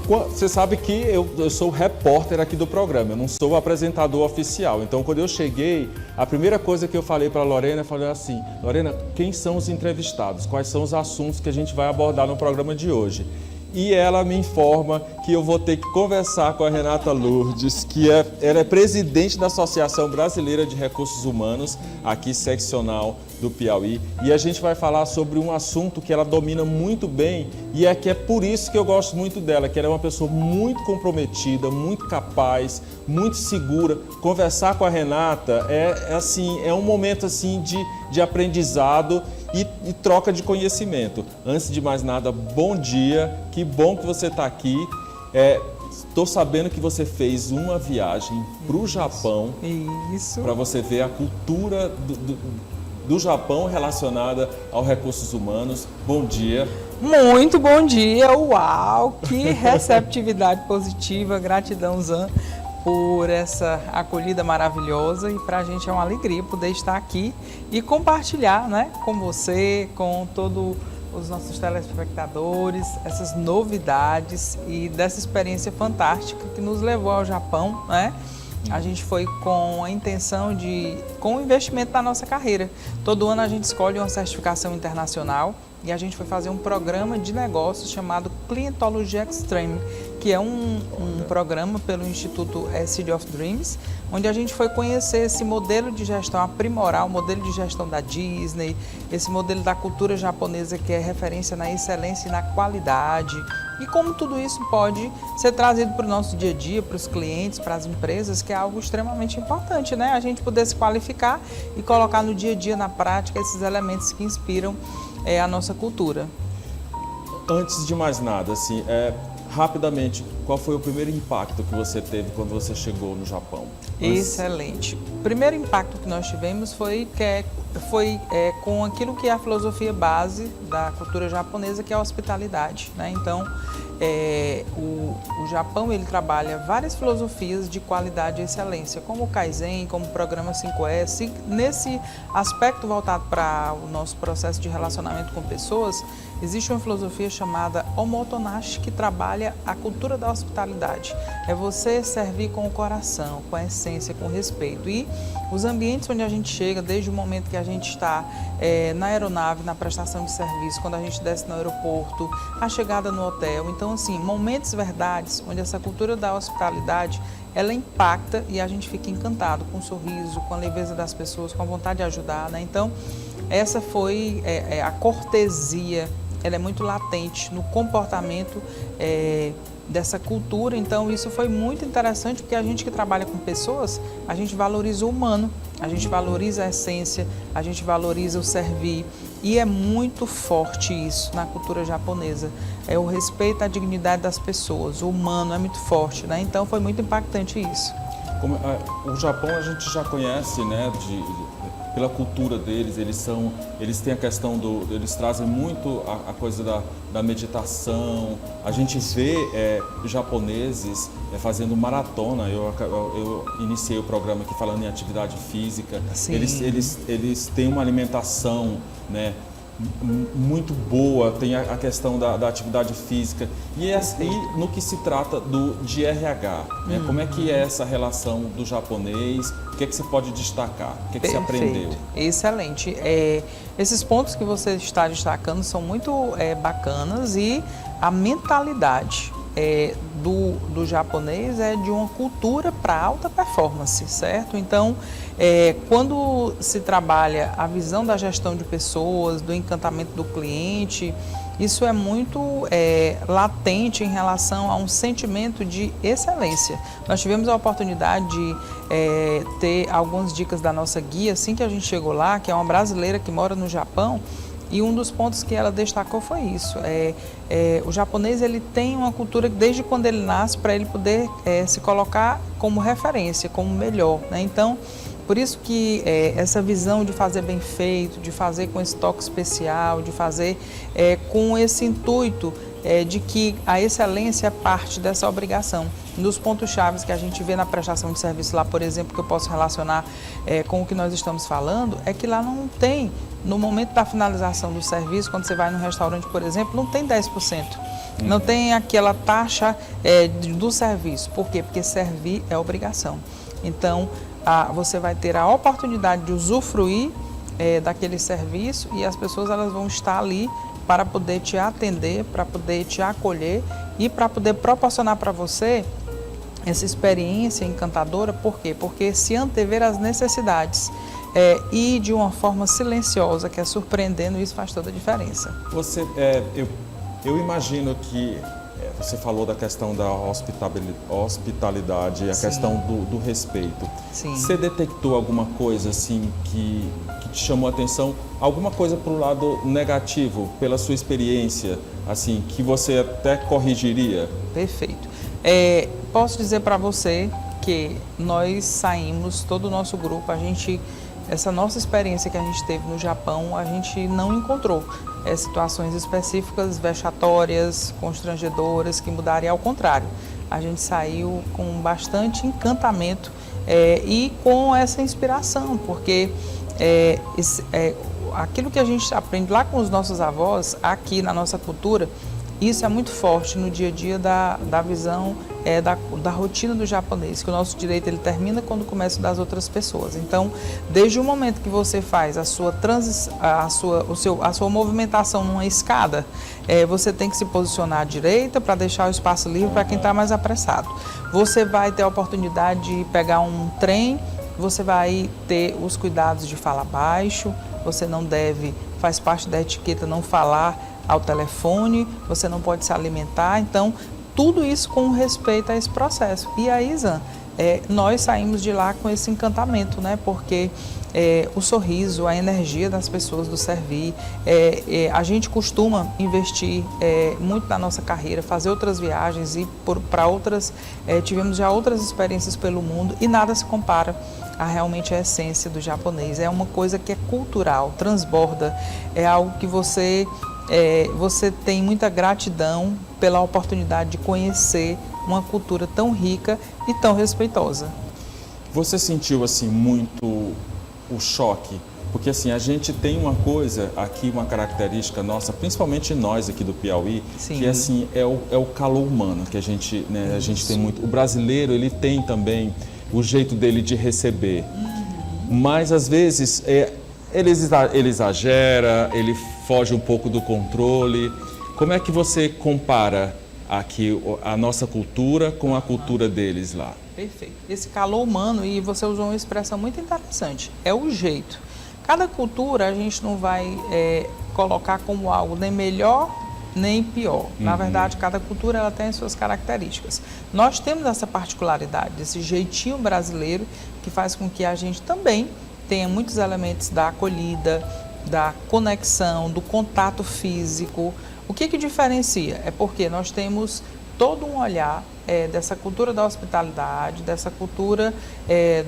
Você sabe que eu sou repórter aqui do programa, eu não sou o apresentador oficial. Então, quando eu cheguei, a primeira coisa que eu falei para a Lorena, eu falei assim: Lorena, quem são os entrevistados? Quais são os assuntos que a gente vai abordar no programa de hoje? E ela me informa que eu vou ter que conversar com a Renata Lourdes, que ela é presidente da Associação Brasileira de Recursos Humanos, aqui seccional do Piauí. E a gente vai falar sobre um assunto que ela domina muito bem e que é por isso que eu gosto muito dela, que ela é uma pessoa muito comprometida, muito capaz, muito segura. Conversar com a Renata é um momento assim, de aprendizado e troca de conhecimento. Antes de mais nada, bom dia, que bom que você está aqui. Estou sabendo que você fez uma viagem para o Japão. Isso. Para você ver a cultura do Japão relacionada aos recursos humanos. Bom dia. Muito bom dia. Uau, que receptividade positiva. Gratidão, Zan, por essa acolhida maravilhosa, e para a gente é uma alegria poder estar aqui e compartilhar, né, com você, com todos os nossos telespectadores, essas novidades e dessa experiência fantástica que nos levou ao Japão, né? A gente foi com a intenção com o investimento na nossa carreira. Todo ano a gente escolhe uma certificação internacional e a gente foi fazer um programa de negócios chamado Clientology Extreme, que é um programa pelo Instituto City of Dreams, onde a gente foi conhecer esse modelo de gestão, aprimorar o modelo de gestão da Disney, esse modelo da cultura japonesa que é referência na excelência e na qualidade, e como tudo isso pode ser trazido para o nosso dia a dia, para os clientes, para as empresas, que é algo extremamente importante, né? A gente poder se qualificar e colocar no dia a dia, na prática, esses elementos que inspiram a nossa cultura. Antes de mais nada, assim, rapidamente, qual foi o primeiro impacto que você teve quando você chegou no Japão? Excelente. O primeiro impacto que nós tivemos foi com aquilo que é a filosofia base da cultura japonesa, que é a hospitalidade, né? Então, o Japão, ele trabalha várias filosofias de qualidade e excelência, como o Kaizen, como o programa 5S. E nesse aspecto voltado para o nosso processo de relacionamento com pessoas, existe uma filosofia chamada Omotenashi, que trabalha a cultura da hospitalidade. É você servir com o coração, com a essência, com respeito. E os ambientes onde a gente chega, desde o momento que a gente está na aeronave, na prestação de serviço, quando a gente desce no aeroporto, a chegada no hotel. Então, assim, momentos verdades, onde essa cultura da hospitalidade, ela impacta e a gente fica encantado com o sorriso, com a leveza das pessoas, com a vontade de ajudar, né? Então, essa foi a cortesia, ela é muito latente no comportamento dessa cultura. Então isso foi muito interessante, porque a gente que trabalha com pessoas, a gente valoriza o humano, a gente valoriza a essência, a gente valoriza o servir, e é muito forte isso na cultura japonesa, é o respeito à dignidade das pessoas, o humano é muito forte, né? Então foi muito impactante isso. O Japão a gente já conhece, né, pela cultura deles, eles têm a questão eles trazem muito a coisa da meditação. A gente vê japoneses fazendo maratona. Eu iniciei o programa aqui falando em atividade física. Eles têm uma alimentação, né, muito boa, tem a questão da atividade física e no que se trata de RH, né? Como é que é essa relação do japonês? O que é que você pode destacar? O que é que você aprendeu? Excelente. Esses pontos que você está destacando são muito bacanas, e a mentalidade do japonês é de uma cultura para alta performance, certo? Então, quando se trabalha a visão da gestão de pessoas, do encantamento do cliente, isso é muito latente em relação a um sentimento de excelência. Nós tivemos a oportunidade de ter algumas dicas da nossa guia assim que a gente chegou lá, que é uma brasileira que mora no Japão, e um dos pontos que ela destacou foi isso. O japonês, ele tem uma cultura que desde quando ele nasce, para ele poder se colocar como referência, como melhor, né? Então, por isso que essa visão de fazer bem feito, de fazer com esse toque especial, de fazer com esse intuito de que a excelência é parte dessa obrigação. Um dos pontos-chave que a gente vê na prestação de serviço lá, por exemplo, que eu posso relacionar com o que nós estamos falando, é que lá não tem, no momento da finalização do serviço, quando você vai no restaurante, por exemplo, não tem 10%. Não tem aquela taxa do serviço. Por quê? Porque servir é obrigação. Então, você vai ter a oportunidade de usufruir daquele serviço e as pessoas elas vão estar ali para poder te atender, para poder te acolher e para poder proporcionar para você essa experiência encantadora. Por quê? Porque se antever as necessidades e de uma forma silenciosa, que é surpreendendo, isso faz toda a diferença. Eu imagino que você falou da questão da hospitalidade, a Sim. questão do respeito. Sim. Você detectou alguma coisa assim que te chamou a atenção? Alguma coisa para o lado negativo, pela sua experiência, assim, que você até corrigiria? Perfeito. Posso dizer para você que nós saímos, todo o nosso grupo, essa nossa experiência que a gente teve no Japão, a gente não encontrou situações específicas, vexatórias, constrangedoras, que mudariam. Ao contrário, a gente saiu com bastante encantamento e com essa inspiração, porque aquilo que a gente aprende lá com os nossos avós, aqui na nossa cultura, isso é muito forte no dia a dia da visão da rotina do japonês, que o nosso direito ele termina quando começa o das outras pessoas. Então, desde o momento que você faz a sua movimentação numa escada, você tem que se posicionar à direita para deixar o espaço livre para quem está mais apressado. Você vai ter a oportunidade de pegar um trem, você vai ter os cuidados de falar baixo, você não deve, faz parte da etiqueta não falar ao telefone, você não pode se alimentar, então tudo isso com respeito a esse processo. E aí, Zan, nós saímos de lá com esse encantamento, né? Porque o sorriso, a energia das pessoas do servir, a gente costuma investir muito na nossa carreira, fazer outras viagens e para outras, tivemos já outras experiências pelo mundo e nada se compara a realmente a essência do japonês. É uma coisa que é cultural, transborda, é algo que você tem muita gratidão pela oportunidade de conhecer uma cultura tão rica e tão respeitosa. Você sentiu assim muito o choque? Porque assim, a gente tem uma coisa aqui, uma característica nossa, principalmente nós aqui do Piauí, Sim. que assim, é o calor humano que a gente, né, a gente tem muito. O brasileiro, ele tem também o jeito dele de receber. Mas às vezes ele exagera, ele foge um pouco do controle. Como é que você compara aqui a nossa cultura com a cultura deles lá? Perfeito. Esse calor humano, e você usou uma expressão muito interessante, é o jeito. Cada cultura a gente não vai colocar como algo nem melhor nem pior. Na verdade, cada cultura ela tem as suas características. Nós temos essa particularidade, esse jeitinho brasileiro que faz com que a gente também tenha muitos elementos da acolhida, da conexão, do contato físico. O que diferencia? É porque nós temos todo um olhar dessa cultura da hospitalidade, dessa cultura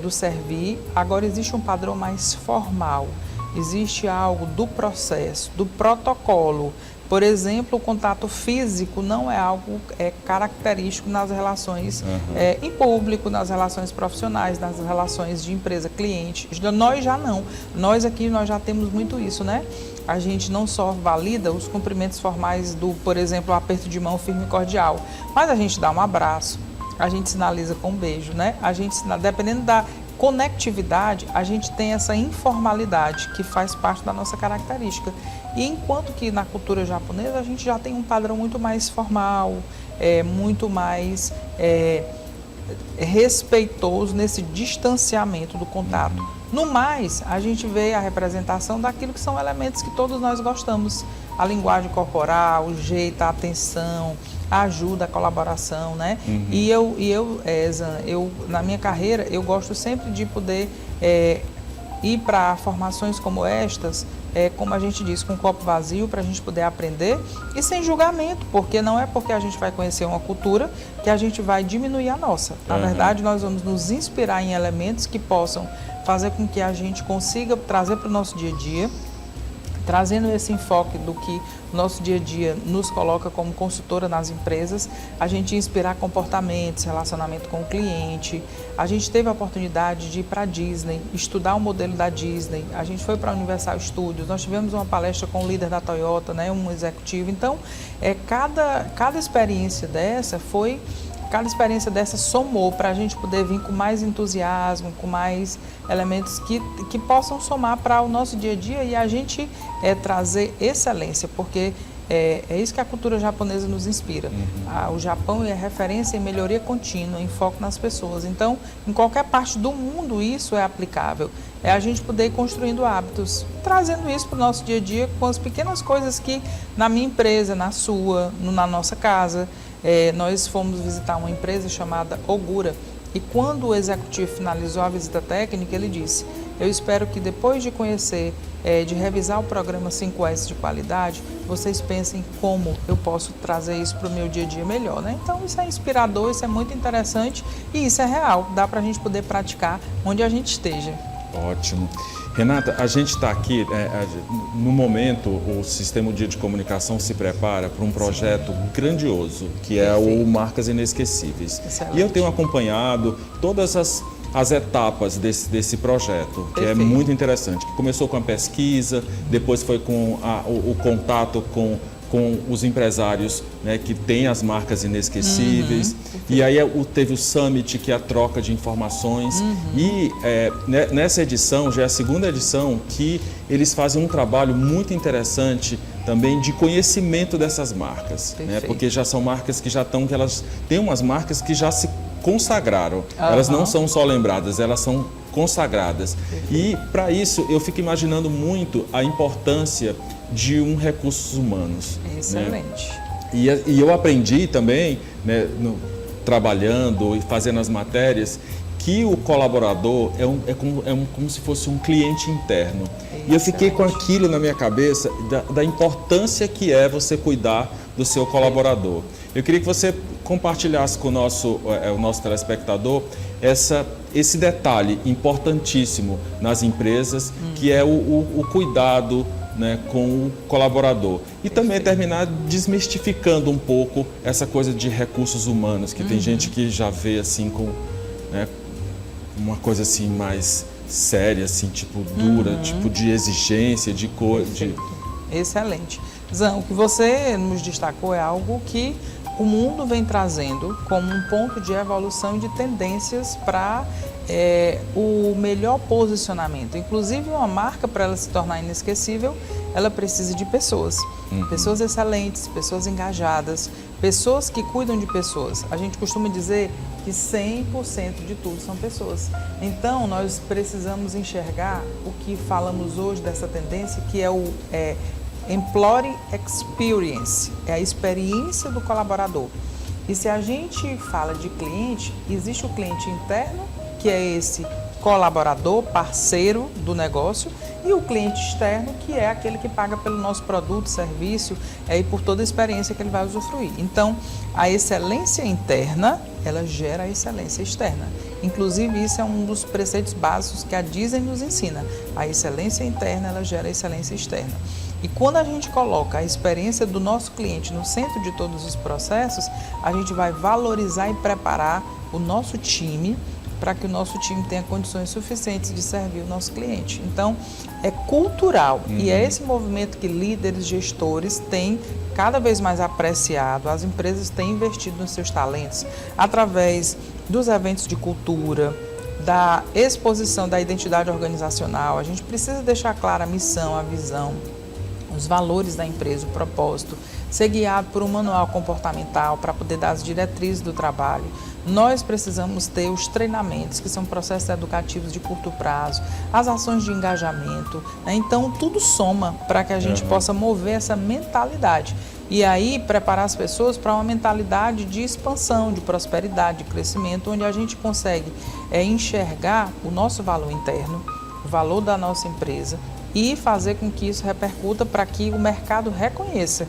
do servir. Agora existe um padrão mais formal, existe algo do processo, do protocolo. Por exemplo, o contato físico não é algo característico nas relações em público, nas relações profissionais, nas relações de empresa-cliente. Nós já não. Nós aqui nós já temos muito isso, né? A gente não só valida os cumprimentos formais do, por exemplo, o aperto de mão firme e cordial, mas a gente dá um abraço, a gente sinaliza com um beijo, né? A gente, dependendo da conectividade, a gente tem essa informalidade que faz parte da nossa característica. E enquanto que na cultura japonesa a gente já tem um padrão muito mais formal, muito mais respeitoso nesse distanciamento do contato. No mais, a gente vê a representação daquilo que são elementos que todos nós gostamos. A linguagem corporal, o jeito, a atenção, a ajuda, a colaboração, né? E Zan, na minha carreira, eu gosto sempre de poder ir para formações como estas, como a gente diz, com um copo vazio, para a gente poder aprender e sem julgamento, porque não é porque a gente vai conhecer uma cultura que a gente vai diminuir a nossa. Na verdade, nós vamos nos inspirar em elementos que possam fazer com que a gente consiga trazer para o nosso dia a dia, trazendo esse enfoque do que nosso dia a dia nos coloca como consultora nas empresas, a gente inspirar comportamentos, relacionamento com o cliente. A gente teve a oportunidade de ir para a Disney, estudar o modelo da Disney. A gente foi para a Universal Studios, nós tivemos uma palestra com o líder da Toyota, né, um executivo. Então, cada experiência dessa somou para a gente poder vir com mais entusiasmo, com mais elementos que possam somar para o nosso dia a dia e a gente trazer excelência, porque é isso que a cultura japonesa nos inspira. O Japão é referência em melhoria contínua, em foco nas pessoas. Então, em qualquer parte do mundo isso é aplicável. É a gente poder ir construindo hábitos, trazendo isso para o nosso dia a dia com as pequenas coisas que na minha empresa, na sua, na nossa casa. Nós fomos visitar uma empresa chamada Ogura e quando o executivo finalizou a visita técnica, ele disse: eu espero que depois de conhecer, de revisar o programa 5S de qualidade, vocês pensem como eu posso trazer isso para o meu dia a dia melhor, né? Então isso é inspirador, isso é muito interessante e isso é real, dá para a gente poder praticar onde a gente esteja. Ótimo. Renata, a gente está aqui, no momento, o Sistema Dia de Comunicação se prepara para um projeto grandioso, que é o Marcas Inesquecíveis. Excelente. E eu tenho acompanhado todas as etapas desse projeto, que é muito interessante. Que começou com a pesquisa, depois foi com o contato com os empresários, né, que têm as marcas inesquecíveis. E aí teve o Summit, que é a troca de informações. E nessa edição, já é a segunda edição, que eles fazem um trabalho muito interessante também de conhecimento dessas marcas. Né, porque já são marcas que já estão, elas têm umas marcas que já se consagraram. Elas não são só lembradas, elas são consagradas. E para isso eu fico imaginando muito a importância de recursos humanos. Excelente. Né? E eu aprendi também, né, trabalhando e fazendo as matérias, que o colaborador é como se fosse um cliente interno. Excelente. E eu fiquei com aquilo na minha cabeça, da importância que é você cuidar do seu colaborador. Eu queria que você compartilhasse com o nosso telespectador esse detalhe importantíssimo nas empresas, que é o cuidado, né, com o colaborador. E também terminar desmistificando um pouco essa coisa de recursos humanos, que tem gente que já vê assim com, né, uma coisa assim mais séria, assim, tipo dura, tipo de exigência, de cor. Excelente. Zan, o que você nos destacou é algo que o mundo vem trazendo como um ponto de evolução e de tendências para o melhor posicionamento. Inclusive, uma marca, para ela se tornar inesquecível, ela precisa de pessoas. Pessoas excelentes, pessoas engajadas, pessoas que cuidam de pessoas. A gente costuma dizer que 100% de tudo são pessoas. Então, nós precisamos enxergar o que falamos hoje dessa tendência, que é o Employee Experience, é a experiência do colaborador. E se a gente fala de cliente, existe o cliente interno, que é esse colaborador, parceiro do negócio, e o cliente externo, que é aquele que paga pelo nosso produto, serviço, e por toda a experiência que ele vai usufruir. Então, a excelência interna, ela gera a excelência externa. Inclusive, isso é um dos preceitos básicos que a Disney nos ensina. A excelência interna, ela gera a excelência externa. E quando a gente coloca a experiência do nosso cliente no centro de todos os processos, a gente vai valorizar e preparar o nosso time para que o nosso time tenha condições suficientes de servir o nosso cliente. Então, é cultural e é esse movimento que líderes, gestores têm cada vez mais apreciado. As empresas têm investido nos seus talentos através dos eventos de cultura, da exposição da identidade organizacional. A gente precisa deixar clara a missão, a visão, os valores da empresa, o propósito, ser guiado por um manual comportamental para poder dar as diretrizes do trabalho. Nós precisamos ter os treinamentos, que são processos educativos de curto prazo, as ações de engajamento, né? Então, tudo soma para que a gente possa mover essa mentalidade. E aí, preparar as pessoas para uma mentalidade de expansão, de prosperidade, de crescimento, onde a gente consegue enxergar o nosso valor interno, o valor da nossa empresa, e fazer com que isso repercuta para que o mercado reconheça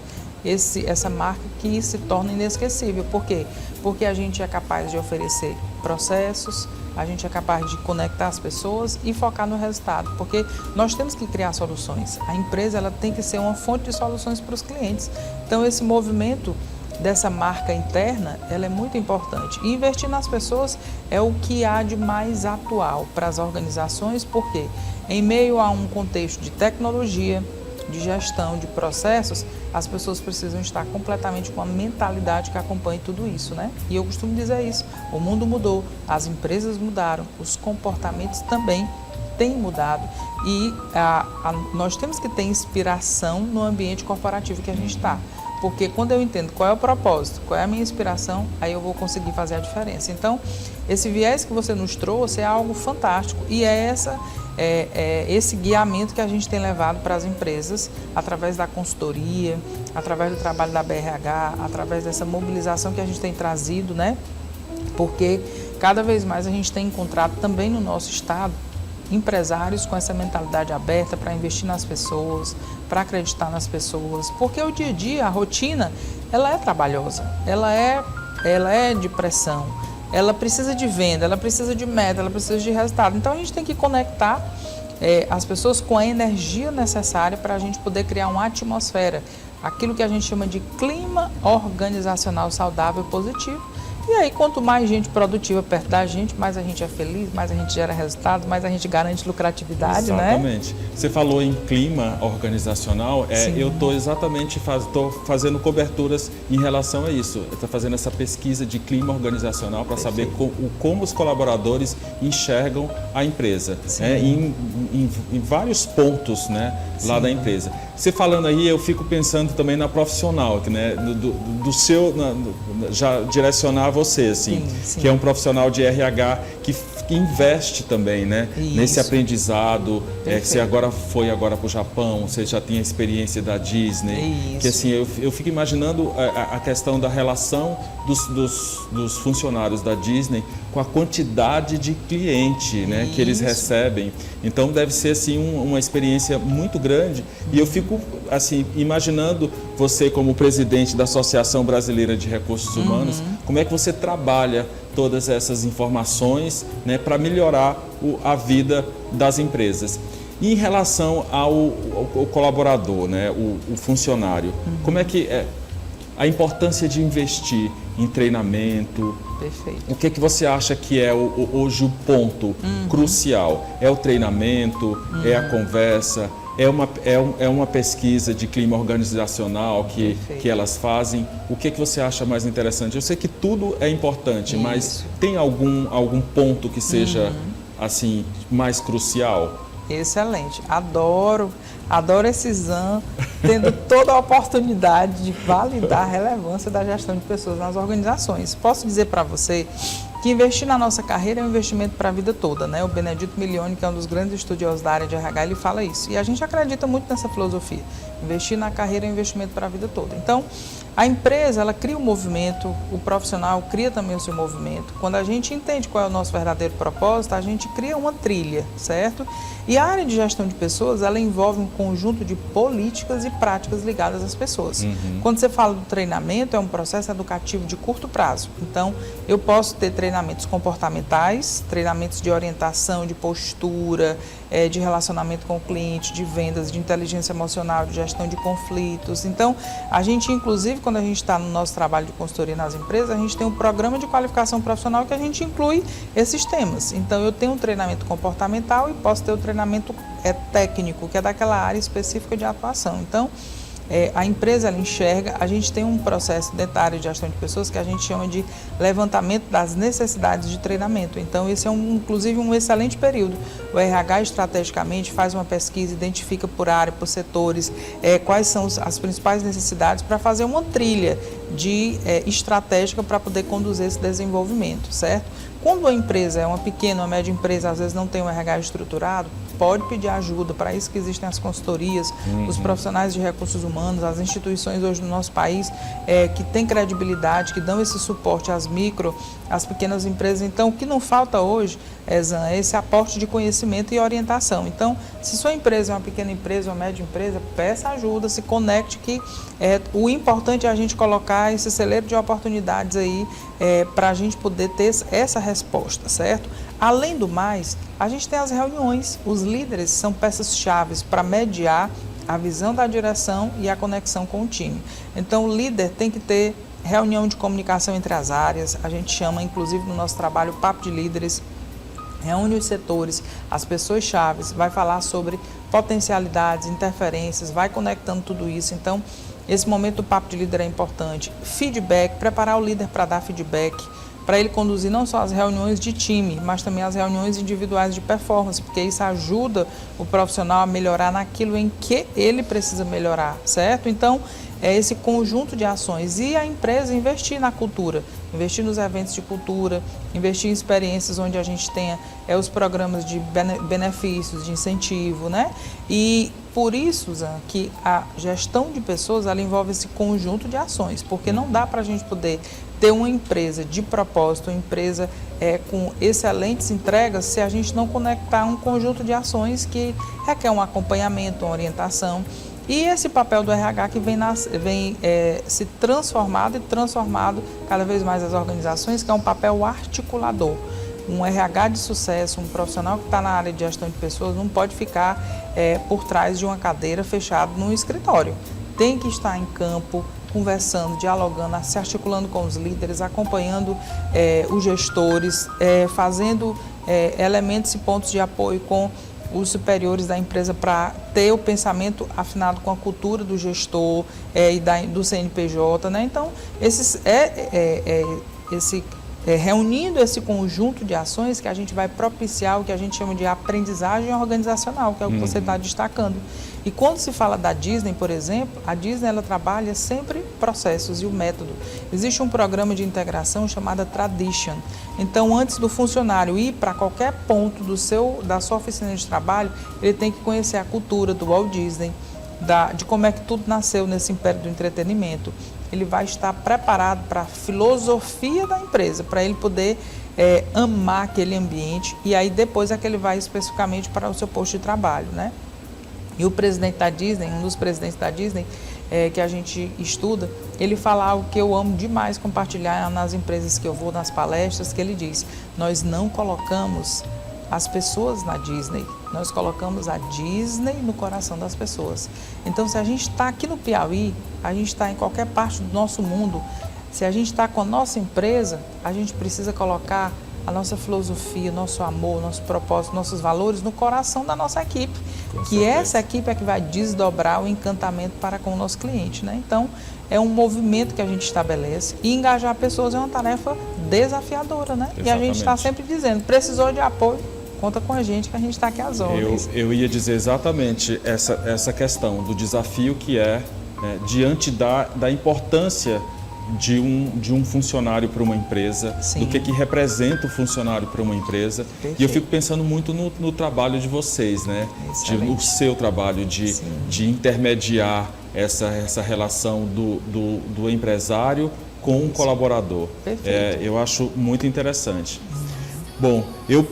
essa marca que se torna inesquecível. Por quê? Porque a gente é capaz de oferecer processos, a gente é capaz de conectar as pessoas e focar no resultado, porque nós temos que criar soluções. A empresa ela tem que ser uma fonte de soluções para os clientes. Então, esse movimento dessa marca interna, ela é muito importante. E investir nas pessoas é o que há de mais atual para as organizações, porque em meio a um contexto de tecnologia, de gestão, de processos, as pessoas precisam estar completamente com a mentalidade que acompanhe tudo isso, né? E eu costumo dizer isso, o mundo mudou, as empresas mudaram, os comportamentos também têm mudado e nós temos que ter inspiração no ambiente corporativo que a gente está. Porque quando eu entendo qual é o propósito, qual é a minha inspiração, aí eu vou conseguir fazer a diferença. Então, esse viés que você nos trouxe é algo fantástico e é esse guiamento que a gente tem levado para as empresas através da consultoria, através do trabalho da BRH, através dessa mobilização que a gente tem trazido, né? Porque cada vez mais a gente tem encontrado também no nosso estado empresários com essa mentalidade aberta para investir nas pessoas, para acreditar nas pessoas, porque o dia a dia, a rotina, ela é trabalhosa, ela é de pressão, ela precisa de venda, ela precisa de meta, ela precisa de resultado. Então a gente tem que conectar as pessoas com a energia necessária para a gente poder criar uma atmosfera, aquilo que a gente chama de clima organizacional saudável e positivo. E aí, quanto mais gente produtiva perto da gente, mais a gente é feliz, mais a gente gera resultados, mais a gente garante lucratividade, exatamente, né? Você falou em clima organizacional, eu estou exatamente fazendo coberturas em relação a isso. Estou fazendo essa pesquisa de clima organizacional para saber como os colaboradores enxergam a empresa, em vários pontos, né, lá da empresa. Você falando aí, eu fico pensando também na profissional, né, já direcionar a você, assim, que é um profissional de RH que investe também, né, nesse aprendizado, que você foi agora para o Japão, você já tinha a experiência da Disney, que assim, eu fico imaginando a questão da relação dos funcionários da Disney com a quantidade de cliente, né, que eles recebem. Então deve ser assim uma experiência muito grande e eu fico assim imaginando você como presidente da Associação Brasileira de Recursos Humanos, como é que você trabalha todas essas informações, né, para melhorar a vida das empresas. E em relação ao colaborador, né, o funcionário, como é que é a importância de investir em treinamento? Perfeito. O que você acha que é hoje o ponto crucial? É o treinamento? É a conversa? É uma pesquisa de clima organizacional que elas fazem? O que você acha mais interessante? Eu sei que tudo é importante, mas tem algum ponto que seja assim mais crucial? Excelente. Adoro esse exame, tendo toda a oportunidade de validar a relevância da gestão de pessoas nas organizações. Posso dizer para você que investir na nossa carreira é um investimento para a vida toda, né? O Benedito Milioni, que é um dos grandes estudiosos da área de RH, ele fala isso. E a gente acredita muito nessa filosofia. Investir na carreira é um investimento para a vida toda. Então, a empresa, ela cria um movimento, o profissional cria também o seu movimento. Quando a gente entende qual é o nosso verdadeiro propósito, a gente cria uma trilha, certo? E a área de gestão de pessoas, ela envolve um conjunto de políticas e práticas ligadas às pessoas. Quando você fala do treinamento, é um processo educativo de curto prazo. Então, eu posso ter treinamentos comportamentais, treinamentos de orientação, de postura, de relacionamento com o cliente, de vendas, de inteligência emocional, de gestão de conflitos. Então, a gente, inclusive, quando a gente está no nosso trabalho de consultoria nas empresas, a gente tem um programa de qualificação profissional que a gente inclui esses temas. Então, eu tenho um treinamento comportamental e posso ter o treinamento técnico, que é daquela área específica de atuação. Então, a empresa ela enxerga, a gente tem um processo dentro da área de gestão de pessoas que a gente chama de levantamento das necessidades de treinamento. Então, esse é inclusive um excelente período. O RH estrategicamente faz uma pesquisa, identifica por área, por setores, quais são as principais necessidades para fazer uma trilha estratégica para poder conduzir esse desenvolvimento, certo? Quando a empresa é uma pequena, uma média empresa, às vezes não tem um RH estruturado, pode pedir ajuda. Para isso que existem as consultorias, os profissionais de recursos humanos, as instituições hoje no nosso país que têm credibilidade, que dão esse suporte às às pequenas empresas. Então, o que não falta hoje, Zan, é esse aporte de conhecimento e orientação. Então, se sua empresa é uma pequena empresa, uma média empresa, peça ajuda, se conecte, que o importante é a gente colocar encontrar esse celeiro de oportunidades aí para a gente poder ter essa resposta, certo? Além do mais, a gente tem as reuniões. Os líderes são peças-chave para mediar a visão da direção e a conexão com o time. Então, o líder tem que ter reunião de comunicação entre as áreas. A gente chama, inclusive, no nosso trabalho, Papo de Líderes. Reúne os setores, as pessoas chaves, vai falar sobre potencialidades, interferências, vai conectando tudo isso. Então, esse momento do Papo de Líder é importante. Feedback, preparar o líder para dar feedback, para ele conduzir não só as reuniões de time, mas também as reuniões individuais de performance, porque isso ajuda o profissional a melhorar naquilo em que ele precisa melhorar, certo? Então, é esse conjunto de ações. E a empresa investir na cultura, investir nos eventos de cultura, investir em experiências onde a gente tenha os programas de benefícios, de incentivo, né? E por isso, Zan, que a gestão de pessoas, ela envolve esse conjunto de ações, porque não dá para a gente poder ter uma empresa de propósito, uma empresa com excelentes entregas, se a gente não conectar um conjunto de ações que requer um acompanhamento, uma orientação. E esse papel do RH que vem se transformado e transformado cada vez mais as organizações, que é um papel articulador. Um RH de sucesso, um profissional que está na área de gestão de pessoas, não pode ficar por trás de uma cadeira fechado num escritório. Tem que estar em campo, conversando, dialogando, se articulando com os líderes, acompanhando os gestores, fazendo elementos e pontos de apoio com os superiores da empresa para ter o pensamento afinado com a cultura do gestor e do CNPJ, né? Então, reunindo esse conjunto de ações que a gente vai propiciar o que a gente chama de aprendizagem organizacional, que é o que você está destacando. E quando se fala da Disney, por exemplo, a Disney ela trabalha sempre processos e o método. Existe um programa de integração chamado Tradition. Então, antes do funcionário ir para qualquer ponto da sua oficina de trabalho, ele tem que conhecer a cultura do Walt Disney, de como é que tudo nasceu nesse império do entretenimento. Ele vai estar preparado para a filosofia da empresa, para ele poder amar aquele ambiente, e aí depois é que ele vai especificamente para o seu posto de trabalho, né? E o presidente da Disney, um dos presidentes da Disney, que a gente estuda, ele fala algo que eu amo demais compartilhar nas empresas que eu vou, nas palestras, que ele diz: nós não colocamos as pessoas na Disney, nós colocamos a Disney no coração das pessoas. Então, se a gente está aqui no Piauí, a gente está em qualquer parte do nosso mundo, se a gente está com a nossa empresa, a gente precisa colocar a nossa filosofia, nosso amor, nosso propósito, nossos valores no coração da nossa equipe, que essa equipe é que vai desdobrar o encantamento para com o nosso cliente, né? Então, é um movimento que a gente estabelece, e engajar pessoas é uma tarefa desafiadora, né? Exatamente. E a gente está sempre dizendo, precisou de apoio, conta com a gente que a gente está aqui às ordens. Eu ia dizer exatamente essa questão do desafio que diante da importância de um funcionário para uma empresa, Sim. do que representa o funcionário para uma empresa. Perfeito. E eu fico pensando muito no trabalho de vocês, né? O seu trabalho de intermediar essa relação do empresário com o colaborador. Eu acho muito interessante. Bom, eu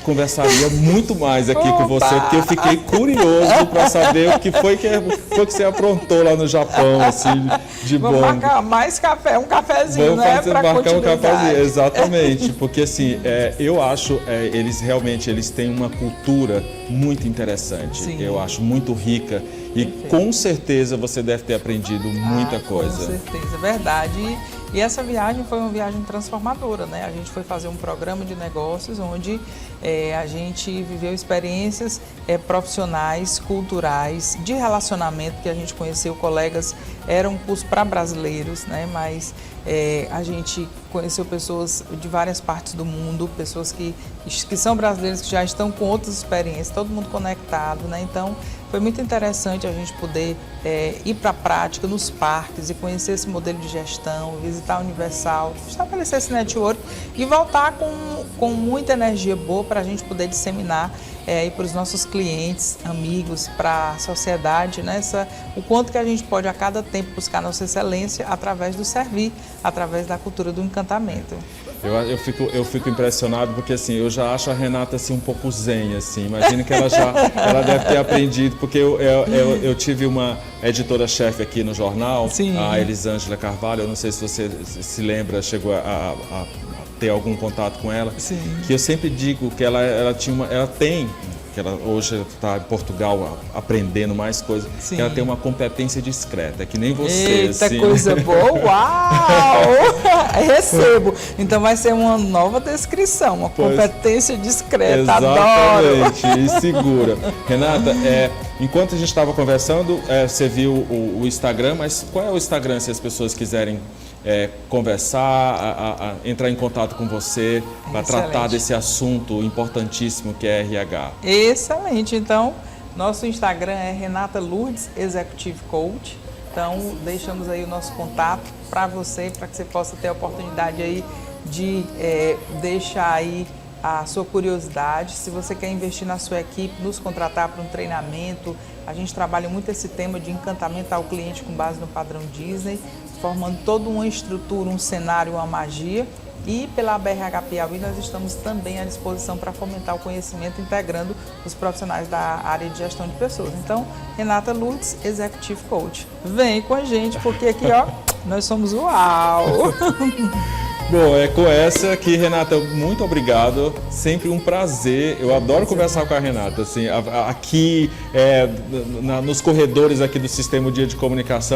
conversaria muito mais aqui com você, porque eu fiquei curioso para saber o que foi que você aprontou lá no Japão, assim, de bom. Vou marcar mais café, um cafezinho, né? Marcar um cafezinho, exatamente, porque assim, eu acho, eles têm uma cultura muito interessante, Sim. eu acho, muito rica, e com certeza você deve ter aprendido muita coisa. Com certeza, verdade. E essa viagem foi uma viagem transformadora, né? A gente foi fazer um programa de negócios onde a gente viveu experiências profissionais, culturais, de relacionamento, que a gente conheceu colegas, era um curso para brasileiros, né? Mas a gente conheceu pessoas de várias partes do mundo, pessoas que são brasileiros, que já estão com outras experiências, todo mundo conectado, né? Então, foi muito interessante a gente poder ir para a prática nos parques e conhecer esse modelo de gestão, visitar a Universal, estabelecer esse network e voltar com muita energia boa para a gente poder disseminar e para os nossos clientes, amigos, para a sociedade, né? O quanto que a gente pode a cada tempo buscar nossa excelência através do servir, através da cultura do encantamento. Eu fico impressionado porque assim, eu já acho a Renata assim, um pouco zen, assim. Imagino que ela deve ter aprendido, porque eu tive uma editora-chefe aqui no jornal, Sim. A Elisângela Carvalho, eu não sei se você se lembra, chegou a ter algum contato com ela. Sim. Que eu sempre digo que ela tem, que ela hoje está em Portugal aprendendo mais coisas, Sim. que ela tem uma competência discreta, que nem você. Eita, assim. coisa boa! Uau! Recebo! Então vai ser uma nova descrição, uma competência discreta. Exatamente, Adoro! e segura. Renata, enquanto a gente estava conversando, você viu o Instagram, mas qual é o Instagram se as pessoas quiserem conversar, entrar em contato com você para tratar desse assunto importantíssimo que é RH? Excelente! Então, nosso Instagram é Renata Lourdes Executive Coach. Então, deixamos aí o nosso contato para você, para que você possa ter a oportunidade aí de deixar aí a sua curiosidade. Se você quer investir na sua equipe, nos contratar para um treinamento, a gente trabalha muito esse tema de encantamento ao cliente com base no padrão Disney, formando toda uma estrutura, um cenário, uma magia. E pela BRH Piauí nós estamos também à disposição para fomentar o conhecimento, integrando os profissionais da área de gestão de pessoas. Então, Renata Lourdes, Executive Coach. Vem com a gente, porque aqui, ó, nós somos uau! Bom, é com essa aqui, Renata, muito obrigado, sempre um prazer, eu adoro conversar com a Renata, assim, aqui nos corredores aqui do Sistema Dia de Comunicação.